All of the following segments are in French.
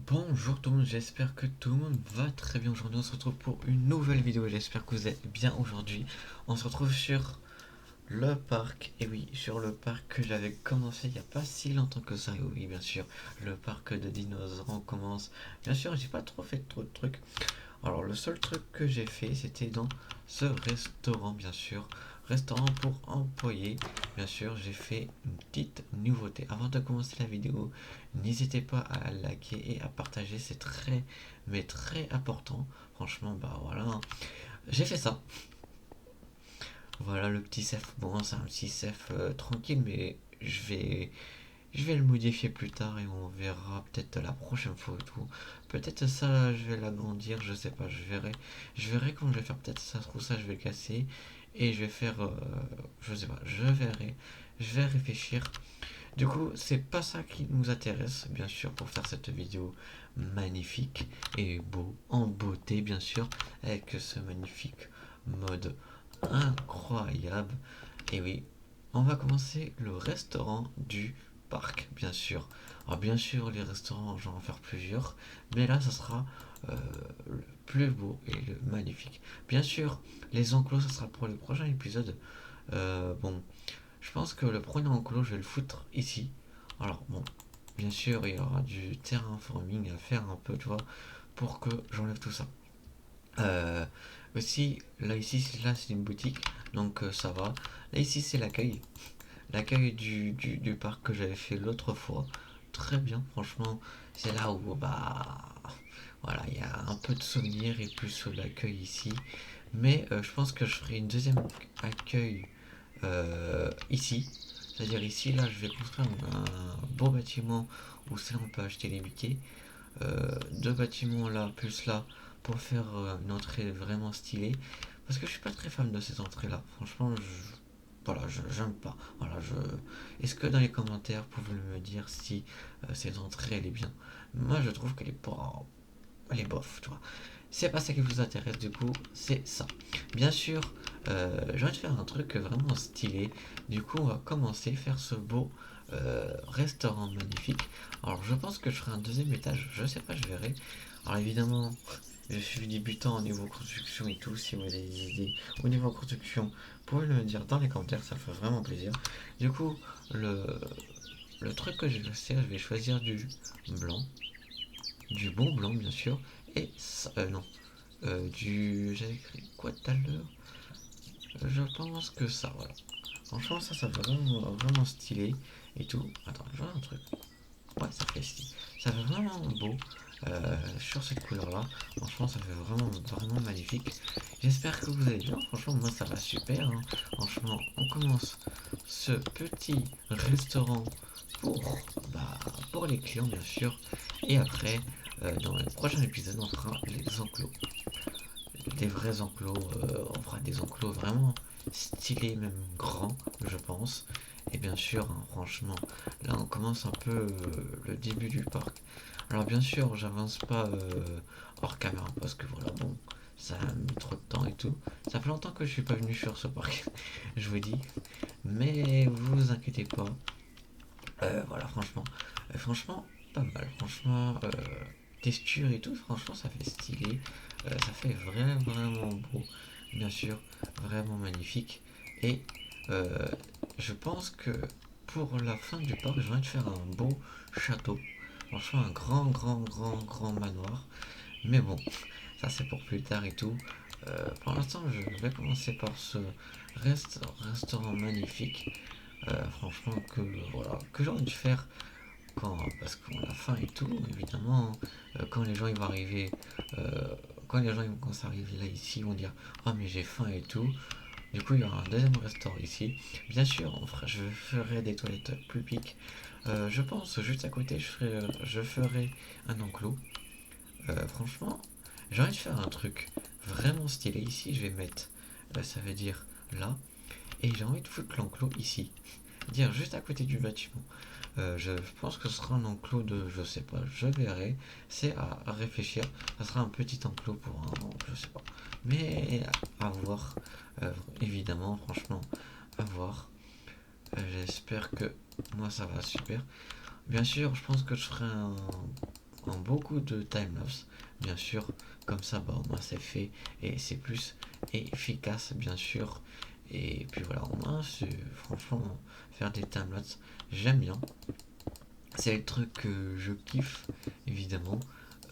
Bonjour tout le monde, j'espère que tout le monde va très bien aujourd'hui. On se retrouve pour une nouvelle vidéo. J'espère que vous êtes bien aujourd'hui. On se retrouve sur le parc. Et oui, sur le parc que j'avais commencé il n'y a pas si longtemps que ça. Et oui, bien sûr, le parc de dinosaures. On commence. Bien sûr, j'ai pas trop fait trop de trucs. Alors, le seul truc que j'ai fait, c'était dans ce restaurant, bien sûr. Restaurant pour employés. Bien sûr, j'ai fait une petite nouveauté. Avant de commencer la vidéo, n'hésitez pas à liker et à partager. C'est très, mais très important. Franchement, bah voilà. J'ai fait ça. Voilà le petit CEF. Bon, c'est un petit CEF tranquille, mais je vais le modifier plus tard et on verra peut-être la prochaine fois et tout. Peut-être ça, je vais l'agrandir, je sais pas, je verrai. Je verrai comment je vais faire. Peut-être ça se trouve ça, je vais le casser et je vais faire, je sais pas, je verrai. Je vais réfléchir. Du coup, c'est pas ça qui nous intéresse, bien sûr, pour faire cette vidéo magnifique et beau, en beauté, bien sûr, avec ce magnifique mode incroyable. Et oui, on va commencer le restaurant du parc, bien sûr. Alors bien sûr, les restaurants, j'en vais en faire plusieurs, mais là, ça sera le plus beau et le magnifique. Bien sûr, les enclos, ça sera pour le prochain épisode. Bon, je pense que le premier enclos, je vais le foutre ici. Alors bon, bien sûr, il y aura du terraforming à faire un peu, tu vois, pour que j'enlève tout ça. Euh, Aussi, là ici, là c'est une boutique, donc ça va. Là ici, c'est l'accueil. L'accueil du parc que j'avais fait l'autre fois. Très bien, franchement. C'est là où, bah, voilà, il y a un peu de souvenirs et plus l'accueil ici. Mais je pense que je ferai une deuxième accueil ici. C'est-à-dire ici, là, je vais construire un beau bâtiment où c'est là on peut acheter les biquets. Deux bâtiments là, plus là, pour faire une entrée vraiment stylée. Parce que je suis pas très fan de ces entrées-là. Franchement, voilà, j'aime pas. Voilà, est-ce que dans les commentaires, vous pouvez me dire si cette entrée elle est bien? Moi, je trouve qu'elle est pas, elle est bof, tu vois. C'est pas ça qui vous intéresse, du coup, c'est ça. Bien sûr, j'ai envie de faire un truc vraiment stylé. Du coup, on va commencer à faire ce beau restaurant magnifique. Alors, je pense que je ferai un deuxième étage. Je sais pas, je verrai. Alors, évidemment, je suis débutant au niveau construction et tout. Si vous avez des idées au niveau construction, vous pouvez me le dire dans les commentaires, ça fait vraiment plaisir. Du coup, le, le truc que je vais faire, je vais choisir du blanc, du bon blanc, bien sûr. Et non, j'avais écrit quoi tout à l'heure? Je pense que ça, voilà. Franchement, ça fait vraiment, vraiment stylé et tout. Attends, je vois un truc. Ouais, ça fait stylé. Ça fait vraiment beau sur cette couleur-là. Franchement, ça fait vraiment, vraiment magnifique. J'espère que vous allez bien. Franchement, moi, ça va super, hein. Franchement, on commence ce petit restaurant pour, bah, pour les clients, bien sûr. Et après, dans le prochain épisode, on fera les enclos, des vrais enclos. On fera des enclos vraiment stylés, même grands, je pense. Et bien sûr, hein, franchement, là on commence un peu le début du parc. Alors bien sûr, j'avance pas hors caméra parce que voilà, bon, ça a mis trop de temps et tout. Ça fait longtemps que je suis pas venu sur ce parc, je vous dis. Mais vous inquiétez pas. Voilà, franchement, franchement, pas mal. Franchement, texture et tout, franchement, ça fait stylé. Ça fait vraiment, vraiment beau. Bien sûr, vraiment magnifique. Et euh, je pense que pour la fin du parc, j'ai envie de faire un beau château. Franchement, un grand, grand, grand, grand manoir. Mais bon, ça c'est pour plus tard et tout. Pour l'instant, je vais commencer par ce restaurant magnifique. Franchement, que voilà, que j'ai envie de faire quand, parce qu'on a faim et tout, évidemment. Quand les gens ils vont arriver, euh, quand les gens ils vont commencer à arriver là ici, ils vont dire ah mais j'ai faim et tout. Du coup, il y aura un deuxième restaurant ici. Bien sûr, je ferai des toilettes publiques. Je pense juste à côté, je ferai un enclos. Franchement, j'ai envie de faire un truc vraiment stylé ici. Je vais mettre, ça veut dire là, et j'ai envie de foutre l'enclos ici, dire juste à côté du bâtiment. Je pense que ce sera un enclos de, je sais pas, je verrai. C'est à réfléchir. Ça sera un petit enclos pour un, je sais pas. Mais à voir, évidemment, franchement, à voir. J'espère que moi ça va super. Bien sûr, je pense que je ferai un beaucoup de timelapse, bien sûr. Comme ça, bah, au moins c'est fait et c'est plus efficace, bien sûr. Et puis voilà, au moins, franchement, faire des timelapse, j'aime bien. C'est le truc que je kiffe, évidemment.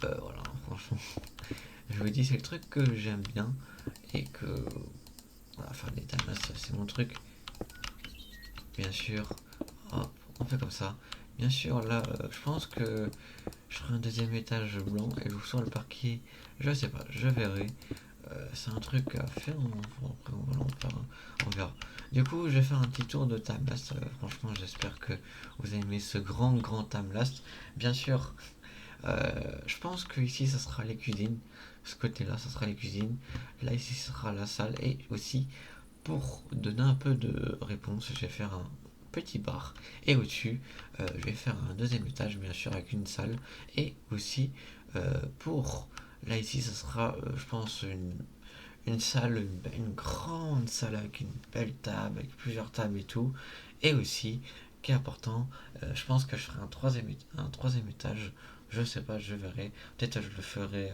Voilà, franchement, je vous dis, c'est le truc que j'aime bien et que voilà, faire des timelapse, c'est mon truc. Bien sûr, hop, on fait comme ça. Bien sûr, là, je pense que je ferai un deuxième étage blanc et je vous sors le parquet. Je sais pas, je verrai. C'est un truc à faire. Après, on verra. Du coup, je vais faire un petit tour de timelapse. Franchement, j'espère que vous avez aimé ce grand timelapse. Bien sûr, je pense que ici, ça sera les cuisines. Ce côté-là, ça sera les cuisines. Là, ici, ça sera la salle. Et aussi, pour donner un peu de réponse, je vais faire un petit bar. Et au-dessus, je vais faire un deuxième étage, bien sûr, avec une salle. Et aussi, pour... Là, ici, ça sera, je pense, une salle, une grande salle avec une belle table, avec plusieurs tables et tout. Et aussi, qui est important, je pense que je ferai un troisième étage. Je sais pas, je verrai. Peut-être je le ferai.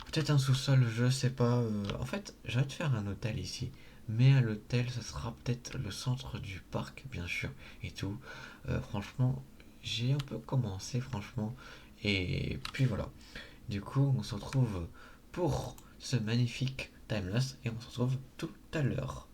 Peut-être un sous-sol, je sais pas. En fait, j'ai envie de faire un hôtel ici. Mais à l'hôtel, ça sera peut-être le centre du parc, bien sûr, et tout. Franchement, j'ai un peu commencé, franchement. Et puis voilà. Du coup, on se retrouve pour ce magnifique timelapse et on se retrouve tout à l'heure.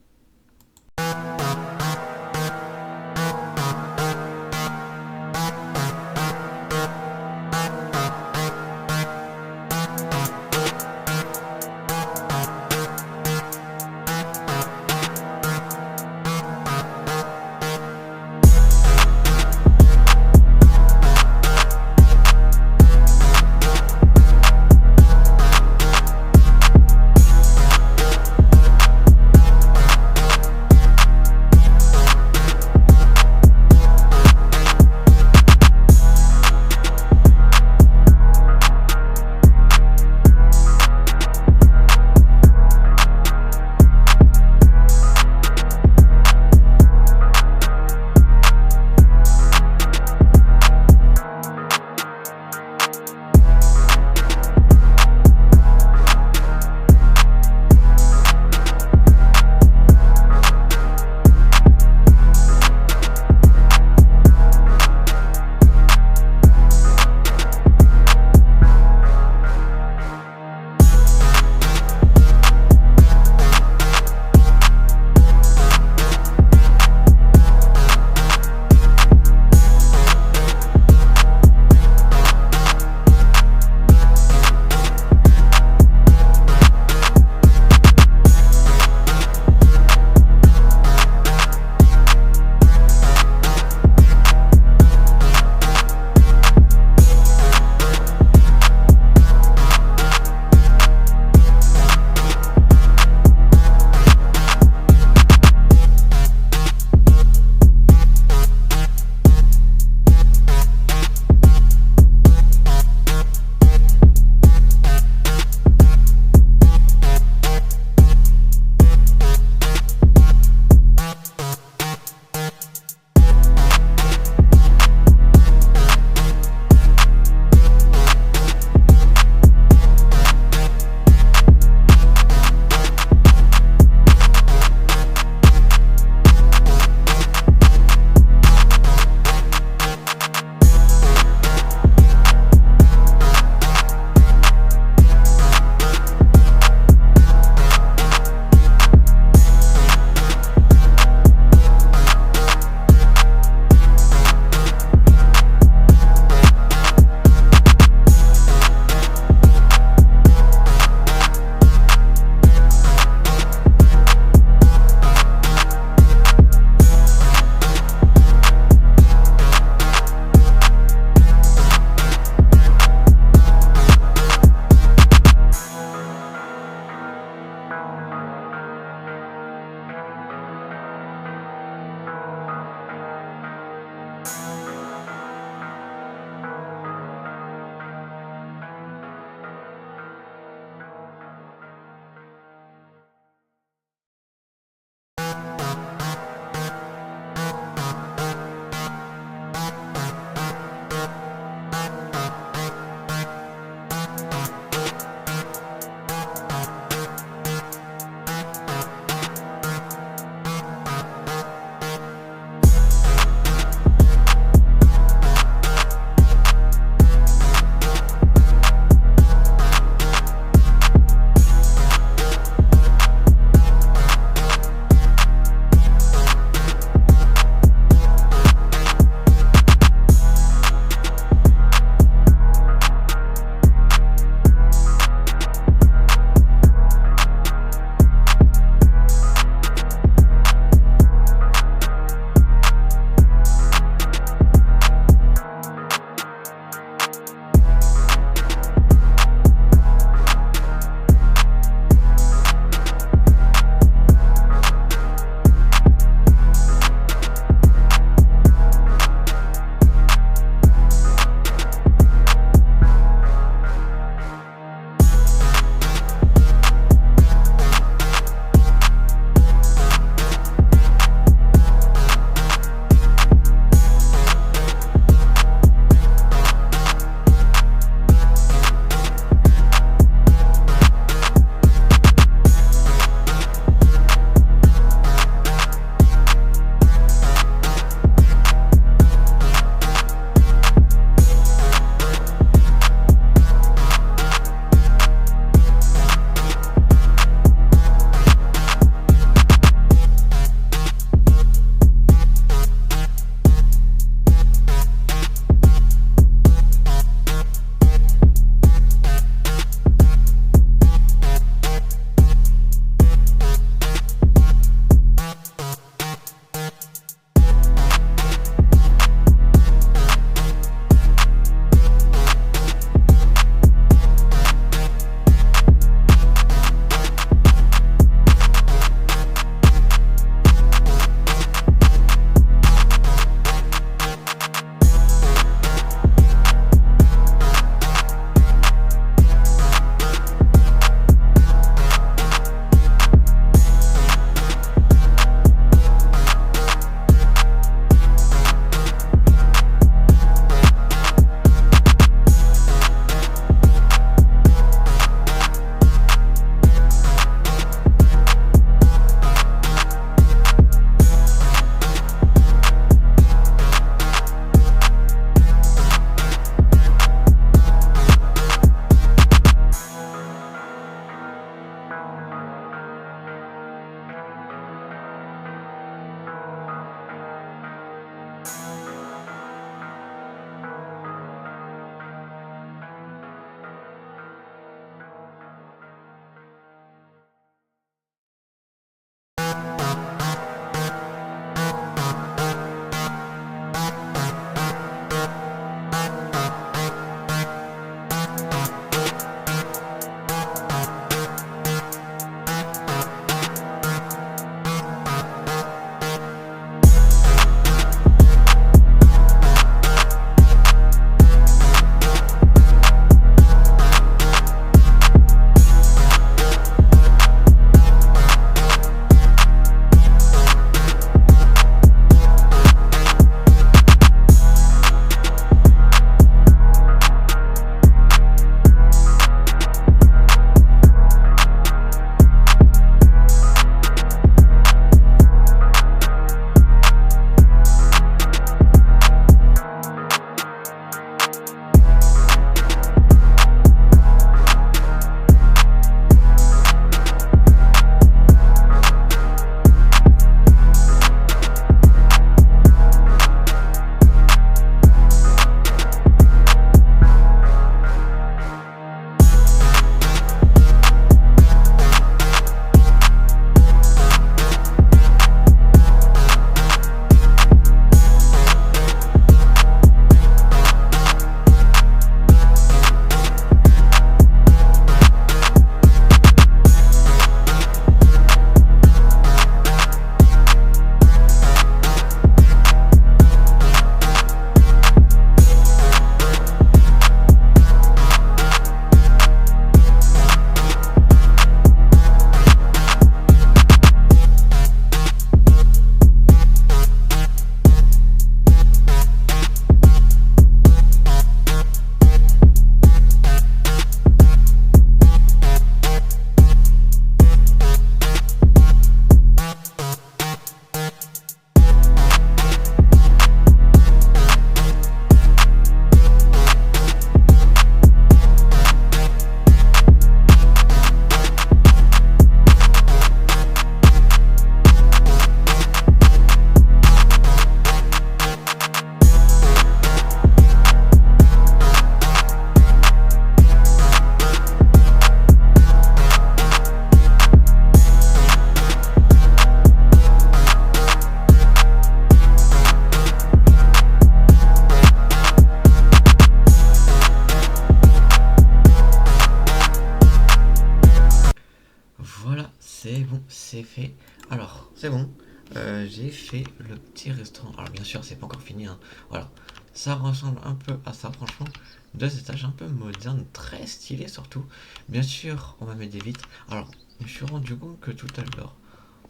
c'est fait. Alors, c'est bon. J'ai fait le petit restaurant. Alors, bien sûr, c'est pas encore fini, hein. Voilà. Ça ressemble un peu à ça, franchement. 2 étages un peu moderne, très stylé surtout. Bien sûr, on va mettre des vitres. Alors, je me suis rendu compte que tout à l'heure,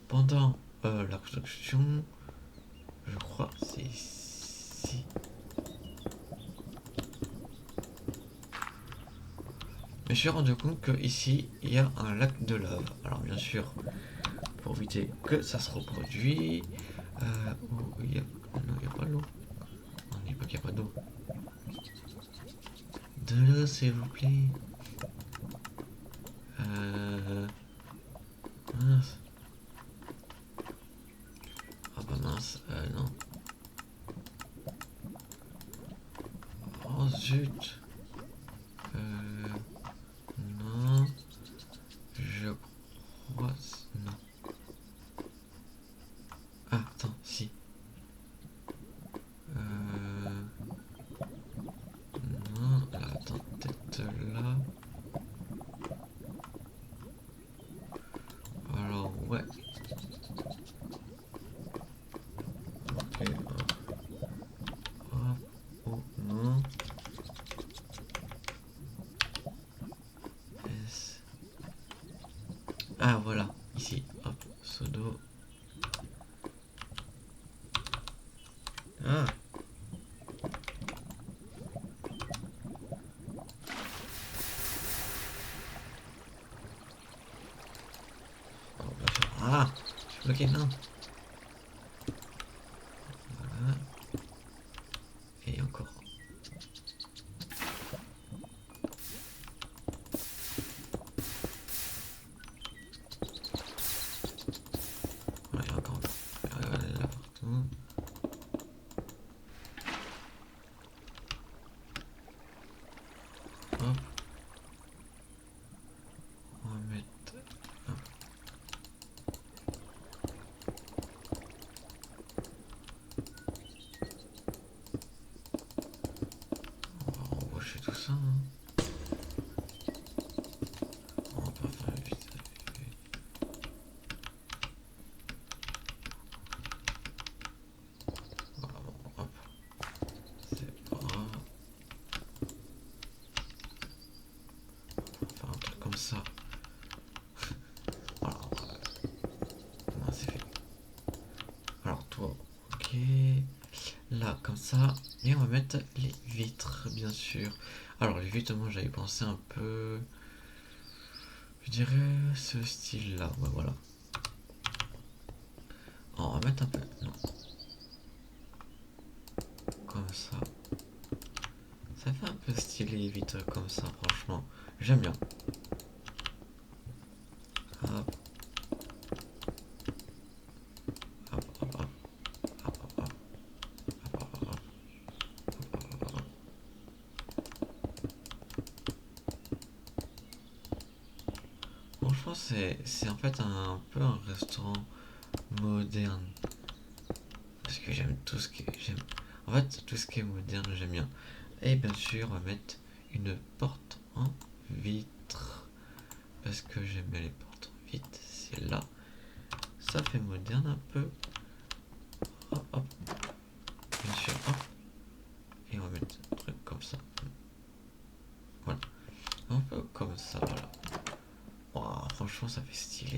pendant la construction, je crois c'est ici. Je me suis rendu compte que ici il y a un lac de lave. Alors bien sûr, pour éviter que ça se reproduise, où il y a... non, il n'y a pas l'eau. On dit pas qu'il n'y a pas d'eau. De l'eau, s'il vous plaît. Mince. Ah bah mince, non. Oh zut. Non. Je crois... Non. Ah, attends, si. Non, là, attends, peut-être là. Alors, ouais. Ok, hop, hop. Oh, non. S. Ah, voilà, ici, hop, Sodo. Ah, oh, bah, ah, je suis bloqué, non. Voilà, et encore. Voilà, et encore. Là, partout. Hop, on va mettre... hop. On va embaucher tout ça, hein. On va pas faire vite. Voilà, bon, hop, c'est pas grave. On va faire un truc comme ça. Voilà, non, c'est fait. Alors toi, ok. Là, comme ça. Et on va mettre les vitres, bien sûr. Alors les vitres, moi j'avais pensé un peu... Je dirais ce style-là. Ouais, voilà. On va mettre un peu... Non. Comme ça. Ça fait un peu stylé les vitres comme ça, franchement. J'aime bien. Hop. Hop, hop, hop. Hop, hop, hop. Hop, hop, hop. Hop, hop, hop. Franchement, c'est en fait un peu un restaurant moderne. Parce que j'aime tout ce qui est... J'aime... En fait, tout ce qui est moderne, j'aime bien. Et bien sûr, on va mettre une porte en vitre. Parce que j'aime bien les portes en vitre. C'est là. Ça fait moderne un peu. Hop, hop. Bien sûr, hop. Et on va mettre un truc comme ça. Voilà. Un peu comme ça, voilà. Wow, franchement, ça fait stylé.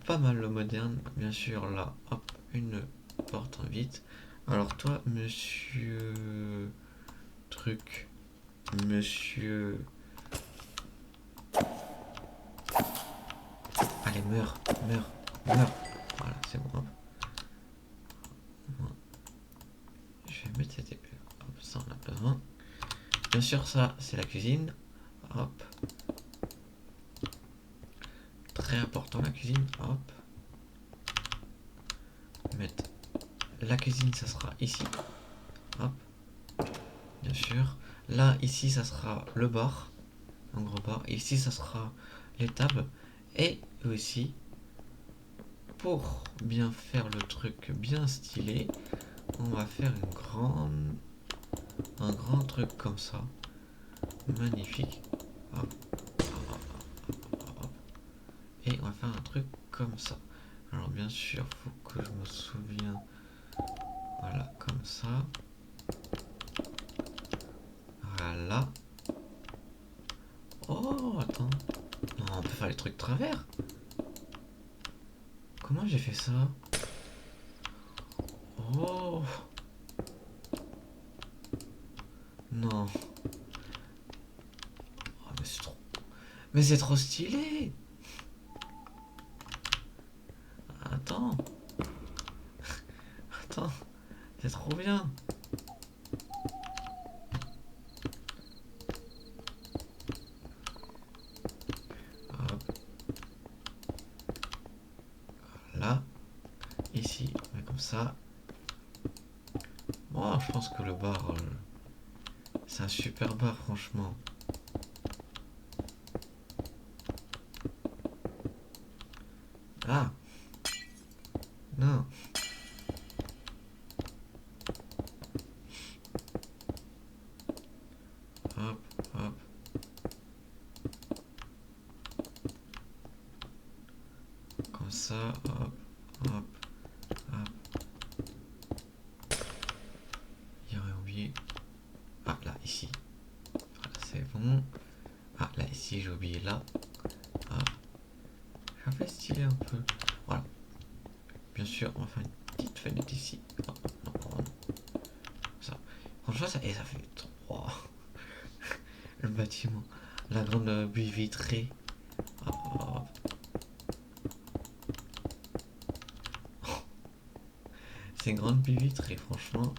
Pas mal le moderne. Bien sûr, là, hop, une porte en vitre. Alors toi, monsieur... Truc. Monsieur... Allez, meurs, meurs, meurs. Voilà, c'est bon, hop. Je vais mettre cette épée. Hop, ça on a besoin. Bien sûr, ça, c'est la cuisine. Hop. Très important, la cuisine. Hop. Mettre la cuisine, ça sera ici. Hop. Bien sûr. Là, ici, ça sera le bar. Un gros bar. Ici, ça sera les tables. Et aussi, pour bien faire le truc bien stylé, on va faire un grand truc comme ça. Magnifique. Hop. Hop, hop, hop, hop, hop. Et on va faire un truc comme ça. Alors bien sûr, faut que je me souvienne. Voilà, comme ça. Voilà. Oh, attends. Non, on peut faire les trucs de travers. Comment j'ai fait ça? Oh. Non. Oh, mais c'est trop... Mais c'est trop stylé. Attends. Attends. C'est trop bien. Hop. Là. Ici, on met comme ça. Bon, je pense que le bar... c'est un super bar, franchement. Ah. Non. Hop, hop. Comme ça, hop, hop, hop. J'aurais oublié. Ah, là, ici. Voilà, c'est bon. Ah, là, ici, j'ai oublié là. Ah. J'ai un peu stylé un peu. Voilà. Bien sûr, on va faire une petite fenêtre ici. Oh, non, oh, non. Ça. Franchement, ça, et ça fait 3. Le bâtiment. La grande baie vitrée. Hop, hop. C'est une grande baie vitrée, franchement.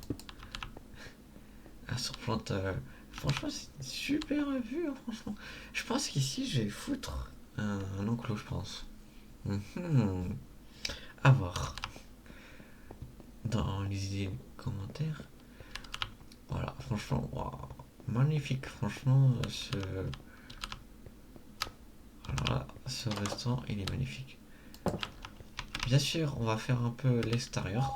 La surplante. Franchement, c'est une super vue, hein, franchement. Je pense qu'ici, je vais foutre un enclos, je pense. À voir dans les commentaires. Voilà, franchement, waouh, magnifique, franchement, voilà, ce restaurant, il est magnifique. Bien sûr, on va faire un peu l'extérieur.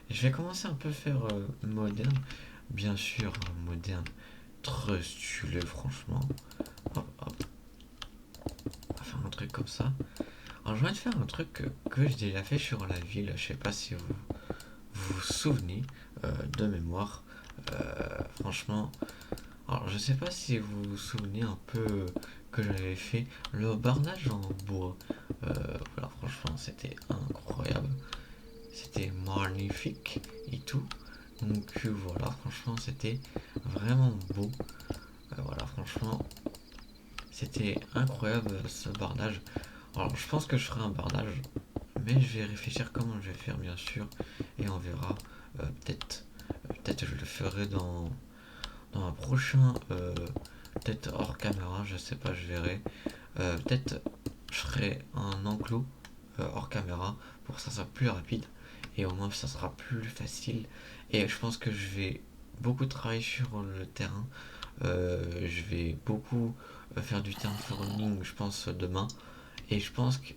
Je vais commencer un peu faire moderne. Bien sûr, moderne, très stylé, franchement. Hop, hop. On va faire un truc comme ça. Alors, je vais te faire un truc que j'ai déjà fait sur la ville. Je sais pas si vous vous souvenez de mémoire. Franchement, alors je sais pas si vous vous souvenez un peu que j'avais fait le barnage en bois. Voilà, franchement, c'était incroyable. C'était magnifique et tout. Donc voilà, franchement, c'était vraiment beau. Voilà, franchement, c'était incroyable ce barnage. Alors, je pense que je ferai un barnage, mais je vais réfléchir comment je vais faire, bien sûr, et on verra. Peut-être je le ferai dans un prochain, peut-être hors caméra, je sais pas, je verrai. Peut-être je ferai un enclos hors caméra pour que ça soit plus rapide et au moins ça sera plus facile. Et je pense que je vais beaucoup travailler sur le terrain. Je vais beaucoup faire du terraforming, je pense, demain. Et je pense que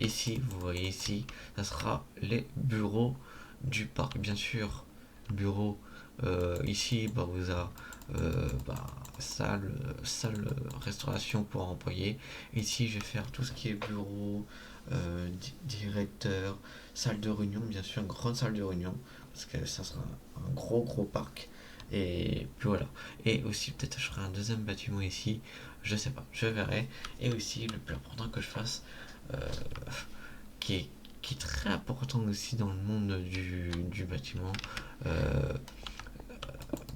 ici, vous voyez ici, ça sera les bureaux du parc. Bien sûr, bureau ici, bah, vous avez salle restauration pour employés. Ici, je vais faire tout ce qui est bureau, directeur, salle de réunion, bien sûr, une grande salle de réunion, parce que ça sera un gros parc. Et puis voilà. Et aussi, peut-être, je ferai un deuxième bâtiment ici. Je sais pas, je verrai. Et aussi, le plus important que je fasse, euh, qui est, qui est très important aussi dans le monde du bâtiment, euh,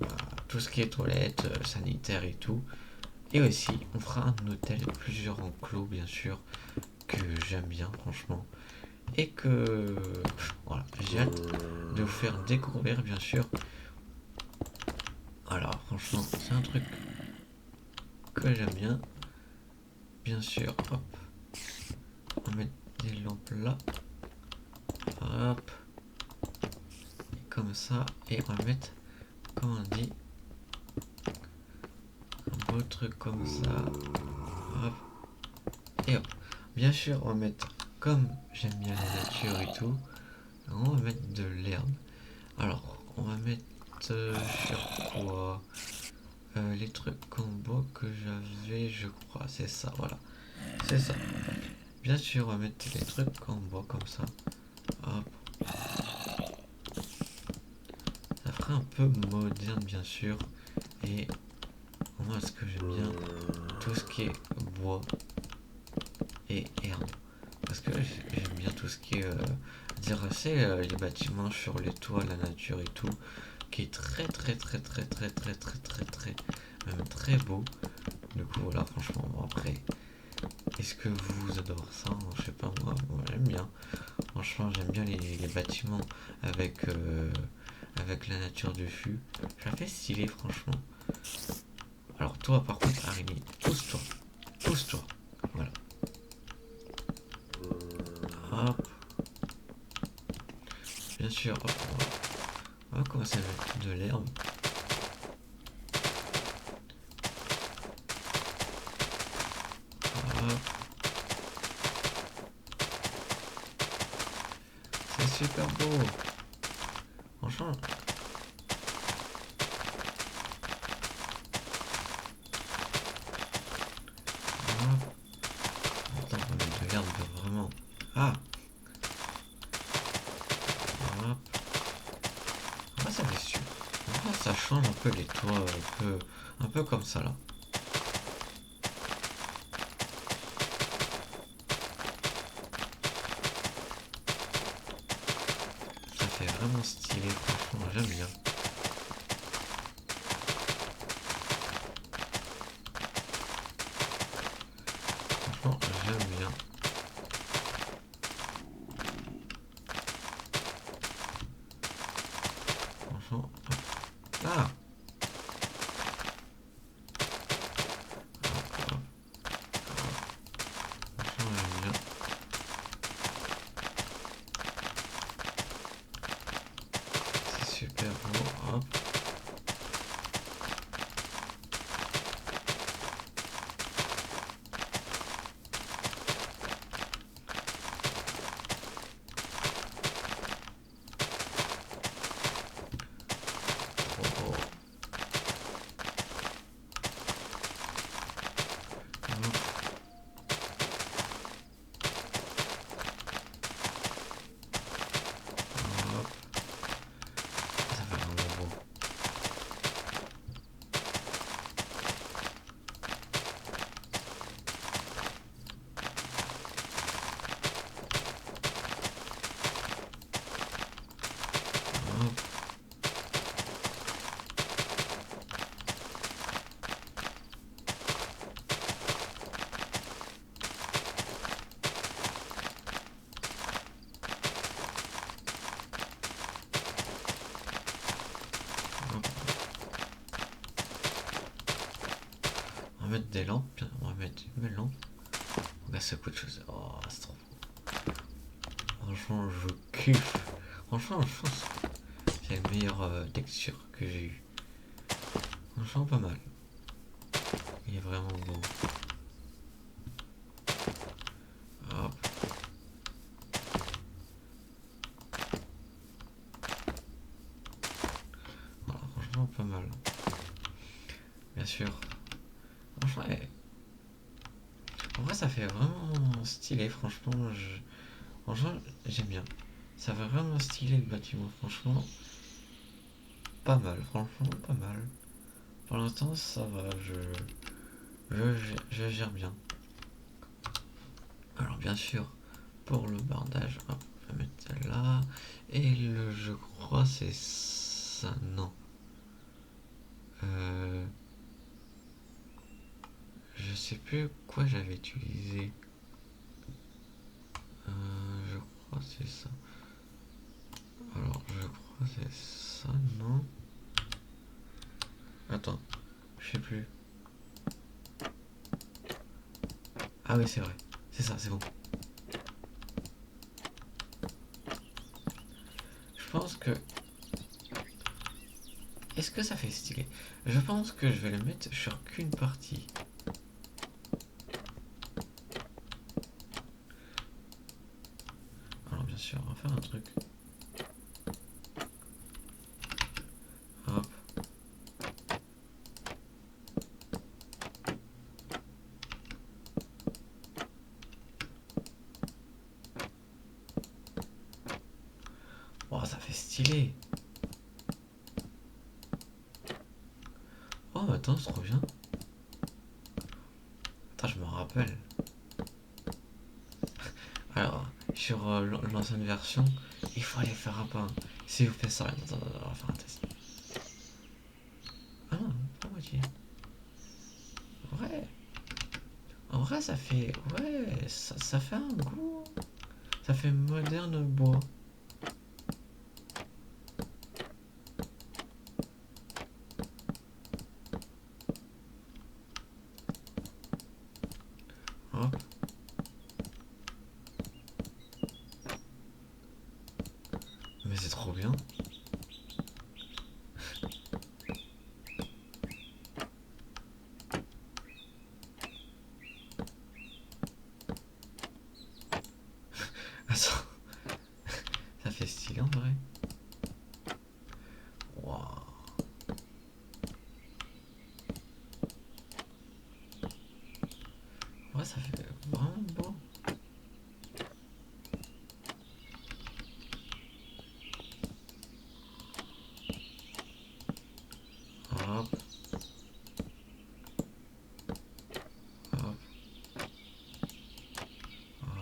bah, tout ce qui est toilette, sanitaire et tout. Et aussi, on fera un hôtel, plusieurs enclos, bien sûr, que j'aime bien, franchement. Et que, voilà, j'ai hâte de vous faire découvrir, bien sûr. Voilà, franchement, c'est un truc que j'aime bien. Bien sûr, hop, on va mettre des lampes là. Hop, et comme ça. Et on va mettre, comme on dit, un beau truc comme ça. Hop, et hop. Bien sûr, on va mettre, comme j'aime bien la nature et tout, on va mettre de l'herbe. Alors, on va mettre sur quoi les trucs en bois que j'avais, je crois, c'est ça, voilà. C'est ça. bien sûr, on va mettre les trucs en bois comme ça. Hop. Ça ferait un peu moderne, bien sûr. Et moi, ce que j'aime bien, tout ce qui est bois et herbe. Parce que j'aime bien tout ce qui est dire assez les bâtiments sur les toits, la nature et tout, qui est très même très beau. Du coup voilà, franchement, bon, après, est-ce que vous adorez ça? Je sais pas, moi j'aime bien. Franchement, j'aime bien les bâtiments avec avec la nature dessus. Ça fait stylé, franchement. Alors toi, par contre, araignée, pousse-toi, pousse-toi. Voilà. Hop. Bien sûr, hop, on va commencer à mettre de l'herbe. Hop. C'est super beau. Franchement. Hop. Attends, on va mettre de l'herbe vraiment. Ah. Hop. Ah, ça fait super. Ah, ça change un peu les toits, un peu comme ça là. Ça fait vraiment stylé, franchement, j'aime bien. Franchement, j'aime bien. Franchement. Ah. Hop, hop. Franchement, j'aime bien. C'est super beau. Hop. Trop beau. Hop. Hop. Ça fait vraiment beau. Hop. Hop. On va mettre des lampes. On va mettre une belle lampe. Regarde, ça coûte chose. Oh, c'est trop beau. Franchement, je kiffe. Franchement, je pense que c'est la meilleure texture que j'ai eue. Franchement, pas mal. Il est vraiment beau. Hop. Voilà, franchement, pas mal. Bien sûr. Franchement, en vrai, ça fait vraiment stylé. Franchement, j'aime bien. Ça fait vraiment stylé le bâtiment. Franchement, pas mal. Franchement, pas mal. Pour l'instant, ça va. Je gère bien. Alors, bien sûr, pour le bardage, hop, on va mettre celle-là. Et je crois, c'est ça. Non. Euh, je sais plus quoi j'avais utilisé. Je crois que c'est ça. Alors, je crois que c'est ça, non? Attends, je sais plus. Ah oui, c'est vrai. C'est ça, c'est bon. Je pense que... Est-ce que ça fait stylé? Je pense que je vais le mettre sur qu'une partie. Alors bien sûr, on va faire un truc. Hop. stylé. Oh, attends, c'est trop bien. Attends, je me rappelle. Alors, sur l'ancienne version, il faut aller faire un pas. Si vous faites ça, attends, on va faire un test. Ah non, pas moitié. Ouais. En vrai, ça fait. Ouais, ça fait un goût. Ça fait moderne bois. Hop. Mais c'est trop bien. Attends, ça fait stylé en vrai. Waouh. Ouais, ça fait vraiment beau. Hop, hop,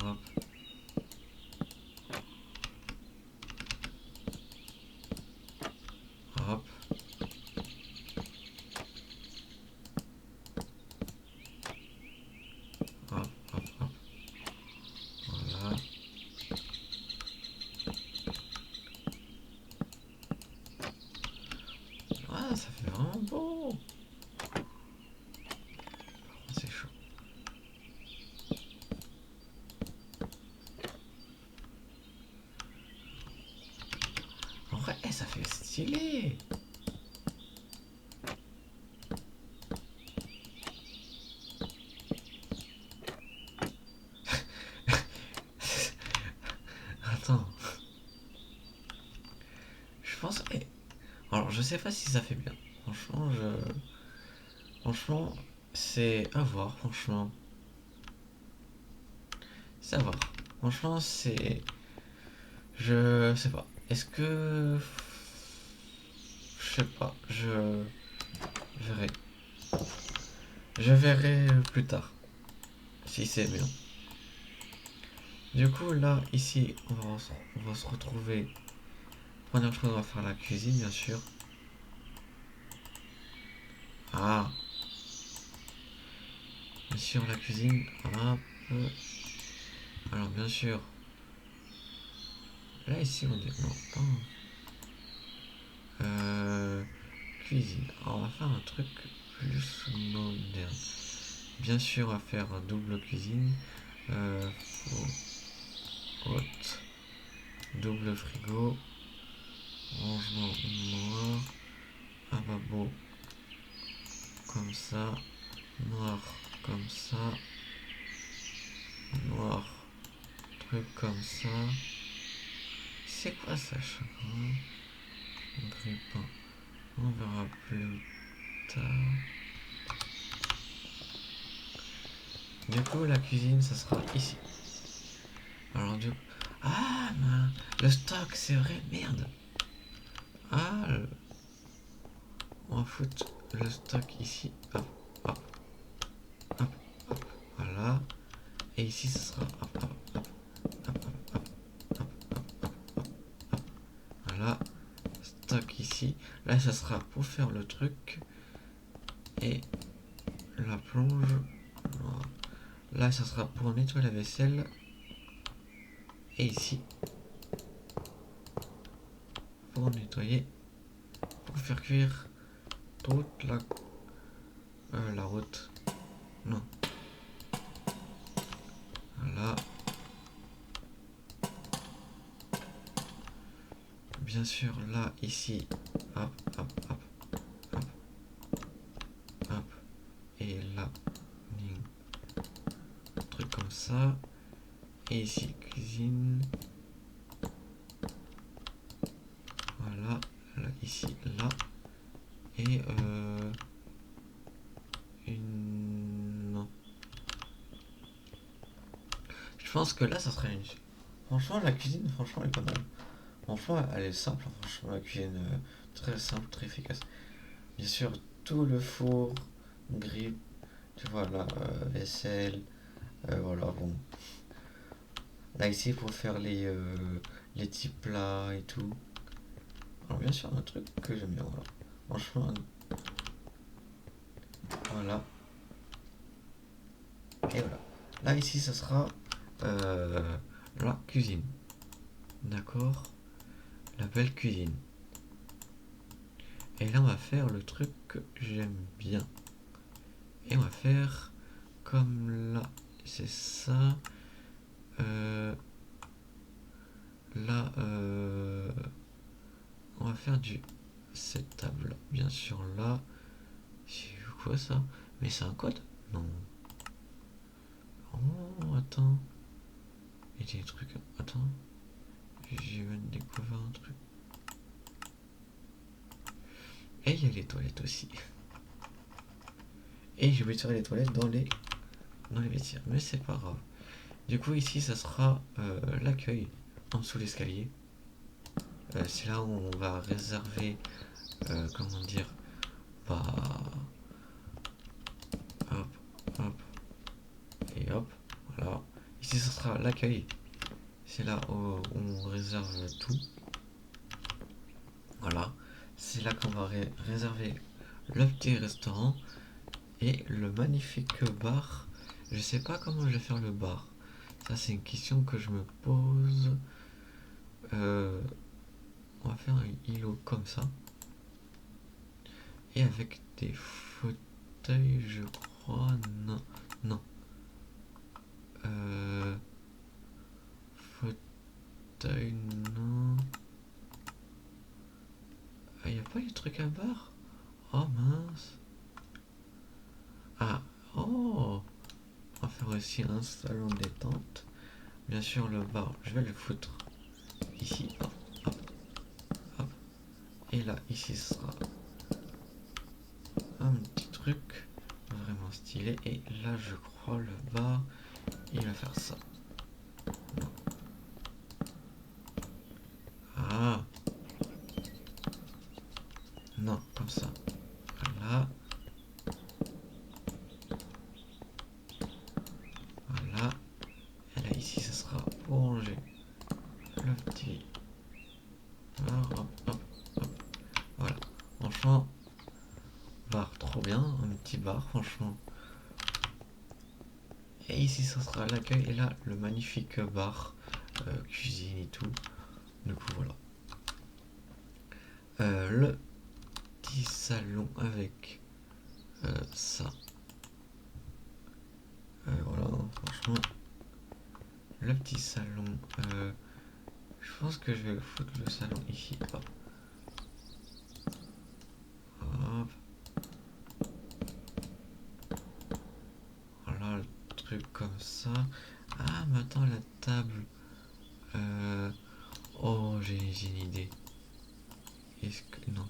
hop, hop, hop, hop, hop. Voilà. Ouais, ça fait vraiment beau. Oh, c'est chaud. En vrai, ça fait stylé. Attends, je pense. Alors, je sais pas si ça fait bien. Franchement, Franchement, c'est à voir, franchement. C'est à voir. Franchement, c'est. Je sais pas. Est-ce que. Je sais pas. Je verrai. Je verrai plus tard. Si c'est bien. Du coup, là, ici, on va se retrouver. Première chose, on va faire la cuisine, bien sûr. Ah, bien sûr, la cuisine. Hop. Alors, bien sûr. Là, ici, on est. Non, pas. Cuisine. Alors, on va faire un truc plus moderne. Bien sûr, on va faire un double cuisine. Euh, Haute. Double frigo. Rangement noir. Lavabo. Comme ça. Noir. Comme ça. Noir. Truc comme ça. C'est quoi ça, chagrin? Grippin. On verra plus tard. Du coup, la cuisine, ça sera ici. Alors, du coup. Ah, le stock, c'est vrai, merde. Ah, on va foutre le stock ici. Hop, hop, hop, hop. Voilà. Et ici, ce sera. Hop, hop, hop, hop, hop, hop, hop, hop, hop, hop. Voilà. Stock ici. Là, ça sera pour faire le truc. Et la plonge. Là, ça sera pour nettoyer la vaisselle. Et ici, pour nettoyer, pour faire cuire toute la route. Non. Voilà. Bien sûr, là, ici, hop, hop, hop, hop, hop. Et là, un truc comme ça. Et ici, cuisine. Voilà. Là, ici, là. Et non. Je pense que là, ça serait une. Franchement, la cuisine, franchement, elle est pas mal. Enfin, elle est simple, hein, franchement, la cuisine très simple, très efficace. Bien sûr, tout le four, grille, tu vois, la vaisselle, voilà, bon. Là, ici, pour faire les petits plats et tout. Alors, bien sûr, un truc que j'aime bien, voilà. Franchement, voilà. Et voilà. Là, ici, ça sera la cuisine. D'accord. La belle cuisine. Et là, on va faire le truc que j'aime bien. Et on va faire comme là. C'est ça. Euh, là, on va faire du cette table. Bien sûr, là. C'est quoi ça? Mais c'est un code? Non. Oh, attends. Il y a des trucs. Attends. J'ai même découvert un truc. Et il y a les toilettes aussi. Et j'ai oublié de faire les toilettes dans les vestiaires. Mais c'est pas grave. Du coup, ici, ça sera l'accueil en dessous l'escalier. C'est là où on va réserver, comment dire, bah, hop, hop, et hop, voilà. Ici, ça sera l'accueil. C'est là où on réserve tout. Voilà. C'est là qu'on va réserver le petit restaurant et le magnifique bar. Je sais pas comment je vais faire le bar. Ça, c'est une question que je me pose. Euh, on va faire un îlot comme ça. Et avec des fauteuils, je crois. Non. Non. Euh, fauteuil, non. Ah, y a pas les trucs à bar? Oh mince. Ah, oh. On va faire aussi un salon détente. Bien sûr, le bar, je vais le foutre ici. Hop, hop, hop. Et là, ici, ce sera un petit truc vraiment stylé. Et là, je crois, le bar, il va faire ça. Non. Ah, non, comme ça. Voilà, voilà. Et là, ici, ce sera pour ranger le petit bar. Hop, hop, hop. Voilà. Franchement, bar, trop bien. Un petit bar, franchement. Et ici, ça sera l'accueil. Et là, le magnifique bar, cuisine et tout. Du coup, voilà. Le petit salon avec ça. Voilà, franchement, le petit salon. Je pense que je vais foutre le salon ici. Hop, hop. Voilà, le truc comme ça. Ah, mais attends, la table. Euh, oh, j'ai une idée. Est-ce que. Non.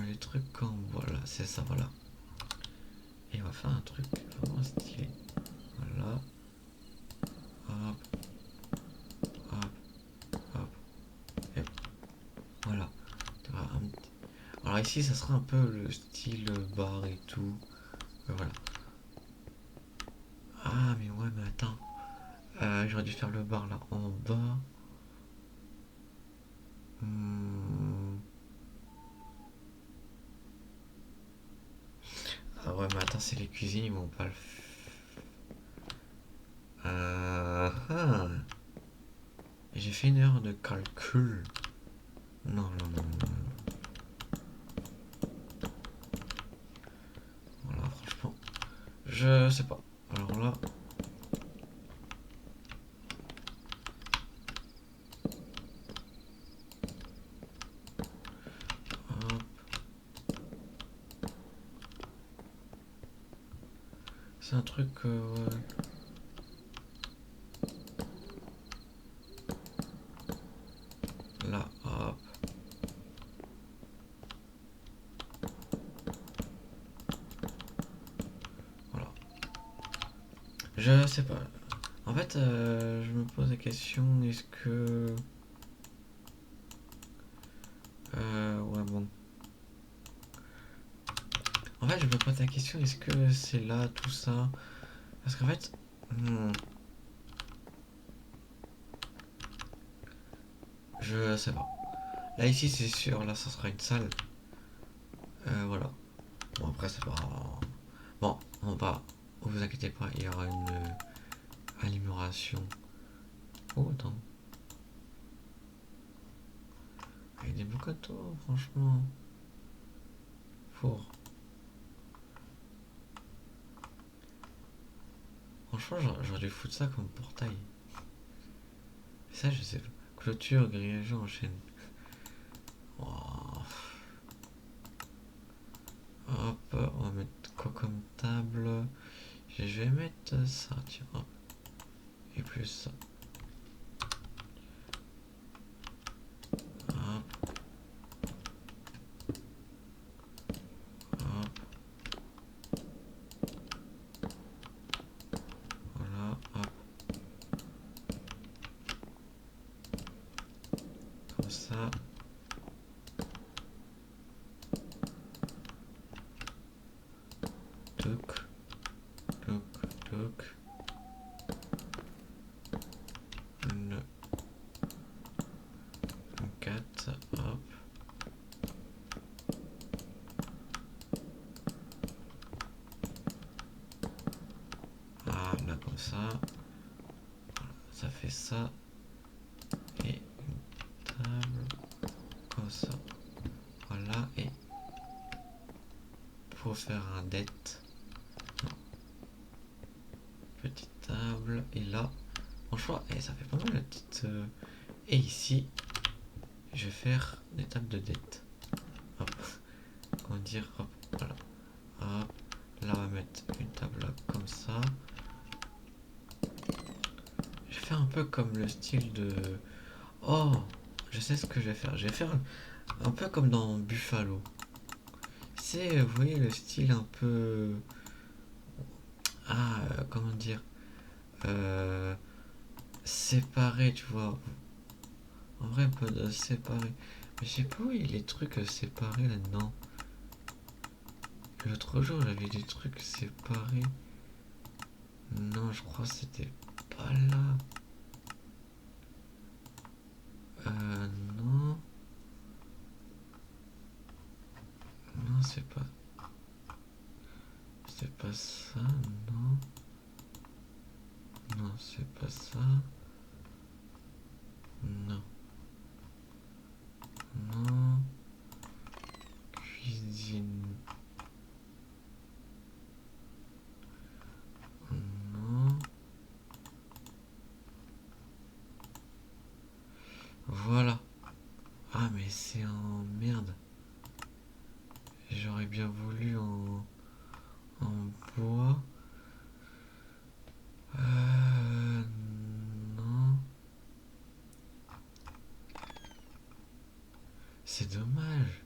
Les trucs comme. Voilà, c'est ça, voilà. Et on va faire un truc vraiment stylé. Voilà. Hop, hop, hop. Et voilà. Alors ici, ça sera un peu le style bar et tout. Voilà. Ah, mais ouais, mais attends. J'aurais dû faire le bar là en bas. Hmm. Ah ouais, mais attends, c'est les cuisines, ils vont pas le faire. Ah. J'ai fait une erreur de calcul. Non, non, non, non. Voilà, franchement. Je sais pas. Alors là. Hop. C'est un truc. Ouais. Là, hop. Voilà. Je sais pas. En fait, je me pose la question, est-ce que... ouais, bon. En fait, je me pose la question, est-ce que c'est là, tout ça? Parce qu'en fait... je sais pas. Là, ici, c'est sûr, là, ça sera une salle. Voilà. Bon, après, c'est pas... Bon, on va... Vous inquiétez pas, il y aura une amélioration. Oh, attends. Il y a des Bokato, franchement. Fort. Franchement, j'aurais dû foutre ça comme portail. Ça, je sais pas. Clôture, grillage, enchaîne. Oh. Hop, on va mettre quoi comme table? Je vais mettre ça, tiens. Hop. Et plus ça. Hop, hop. Voilà, hop. Comme ça. Toc, toc, toc. Une, 4, hop. Ah, là, comme ça. Voilà, ça fait ça. Et une table. Comme ça. Voilà, et pour faire un dette. Petite table. Et là, franchement, ça fait pas mal la petite. Et ici, je vais faire des tables de dette. Hop. Comment dire, hop, voilà. Hop. Là, on va mettre une table là, comme ça. Je vais faire un peu comme le style de... Oh, je sais ce que je vais faire. Je vais faire un peu comme dans Buffalo. C'est, vous voyez, le style un peu... Ah, comment dire, euh, séparé, tu vois. En vrai, un peu de séparé. Mais je sais pas où il y a les trucs séparés là-dedans. L'autre jour, j'avais des trucs séparés. Non, je crois que c'était pas là. Non. Non, c'est pas... C'est pas ça, non. Non, c'est pas ça. Non. Non. Cuisine. Non. Voilà. Ah, mais c'est en merde. J'aurais bien voulu en bois. Non. C'est dommage.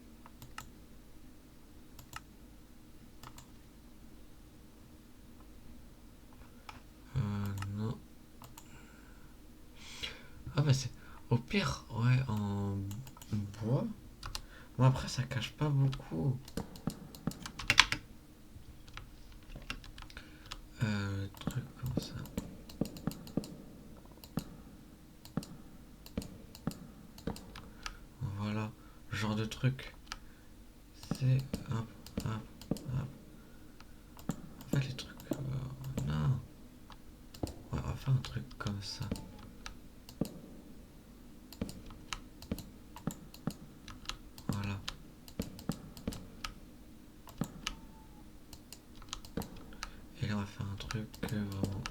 Non. Ah bah c'est... Au pire, ouais, en bois. Bon après ça cache pas beaucoup. Truc comme ça. Voilà. Genre de truc. C'est... Hop, hop, hop. En fait les trucs... non. Ouais, on va faire un truc comme ça. Voilà. Et là on va faire un truc vraiment...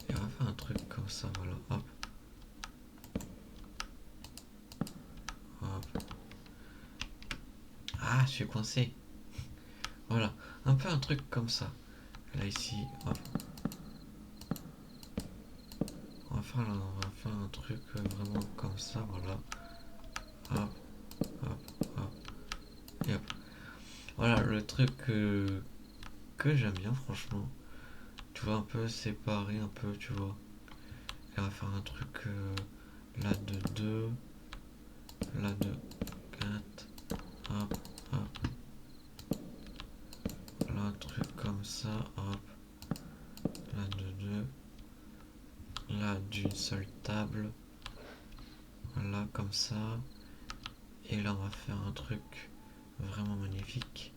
Et on va faire un truc comme ça, voilà. Hop. Hop. Ah, je suis coincé. Voilà. Un peu un truc comme ça. Là ici, hop. On va faire un truc vraiment comme ça, voilà. Hop, hop, hop. Et hop. Voilà, le truc que j'aime bien, franchement. Tu vois, un peu séparé, un peu, tu vois. Et on va faire un truc là de 2 là de 4 hop, hop. Là, un truc comme ça, hop. Là de 2 là d'une seule table. Là, comme ça. Et là, on va faire un truc vraiment magnifique.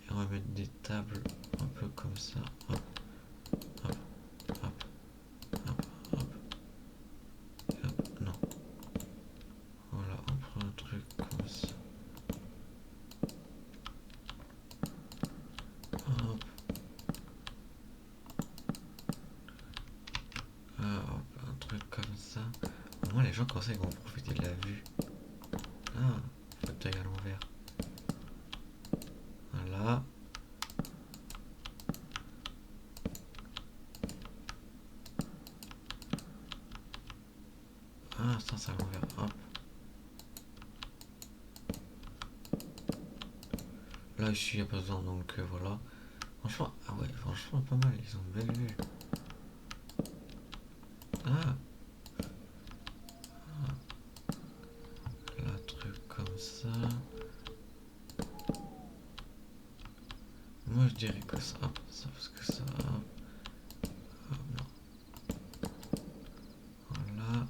Et on va mettre des tables un peu comme ça. Hop, hop, hop, hop, hop. Et hop. Non. Voilà, on prend un truc comme ça. Hop. Hop, un truc comme ça. Au moins, les gens, comme ça, ils vont profiter de la vue. Ah, fauteuil à l'envers. Voilà. Ah, ça, c'est à l'envers. Hop. Là, ici, il n'y a pas besoin, donc voilà. Franchement, ah ouais, franchement, pas mal. Ils ont belle vue. Ah, là, truc comme ça. Moi, je dirais que ça. Hop, ça, parce que ça. Hop, non. Voilà.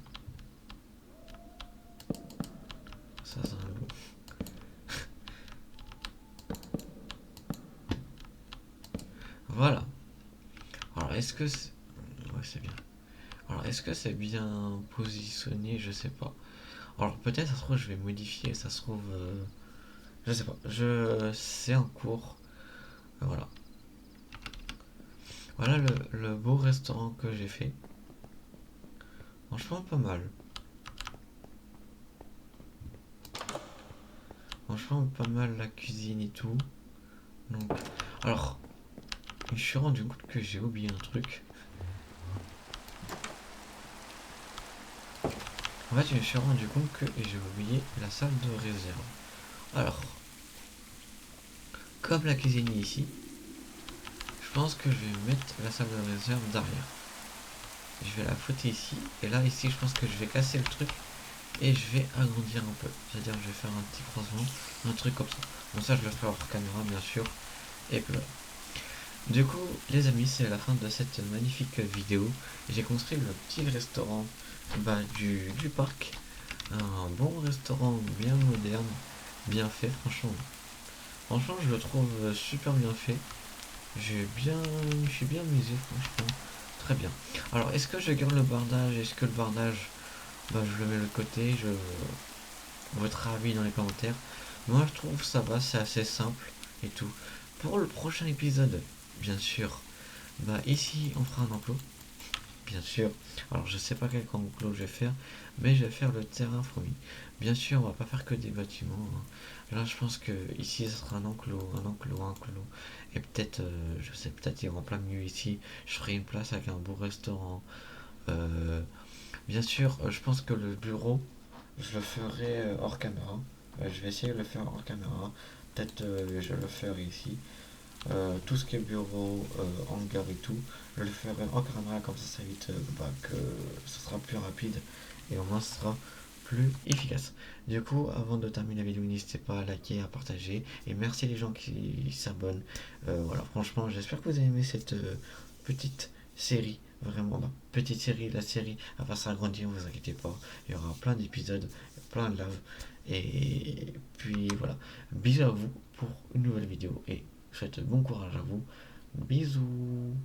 Ça, c'est un loup. Voilà. Alors, est-ce que c'est. Ouais, c'est bien. Alors, est-ce que c'est bien positionné? Je sais pas. Alors, peut-être, ça se trouve, je vais modifier. Ça se trouve. Je sais pas. C'est en cours. Voilà. Voilà le beau restaurant que j'ai fait. Franchement, pas mal. Franchement, pas mal la cuisine et tout. Donc, alors, je me suis rendu compte que j'ai oublié un truc. En fait, je me suis rendu compte que j'ai oublié la salle de réserve. Alors, comme la cuisine est ici, je pense que je vais mettre la salle de réserve derrière. Je vais la foutre ici. Et là, ici, je pense que je vais casser le truc. Et je vais agrandir un peu. C'est-à-dire, je vais faire un petit croisement. Un truc comme ça. Bon, ça, je le ferai hors caméra, bien sûr. Et puis voilà. Du coup, les amis, c'est la fin de cette magnifique vidéo. J'ai construit le petit restaurant du parc. Un bon restaurant bien moderne, bien fait, franchement. Franchement, je le trouve super bien fait. Je suis bien amusé, franchement. Très bien. Alors, est-ce que je garde le bardage? Est-ce que le bardage, je le mets de côté? Votre avis dans les commentaires. Moi, je trouve ça va, c'est assez simple et tout. Pour le prochain épisode, bien sûr, ici, on fera un enclos. Bien sûr. Alors, je sais pas quel enclos je vais faire, mais je vais faire le terrain fourmi. Bien sûr, on va pas faire que des bâtiments, hein. Là, je pense que ici, ce sera un enclos, un enclos, un enclos. Et peut-être, je sais, peut-être en plein milieu ici, je ferai une place avec un beau restaurant. Euh, Bien sûr, je pense que le bureau, je le ferai hors caméra. Je vais essayer de le faire hors caméra. Peut-être je vais le faire ici. Tout ce qui est bureau, hangar et tout, je le ferai hors caméra comme ça évite que ce sera plus rapide et au moins ce sera plus efficace. Du coup, avant de terminer la vidéo, n'hésitez pas à liker, à partager et merci les gens qui s'abonnent. Voilà, franchement, j'espère que vous avez aimé cette petite série. Vraiment, petite série, la série elle va s'agrandir, ne vous inquiétez pas. Il y aura plein d'épisodes, plein de love. Et puis voilà, bisous à vous pour une nouvelle vidéo et je vous souhaite bon courage à vous. Bisous.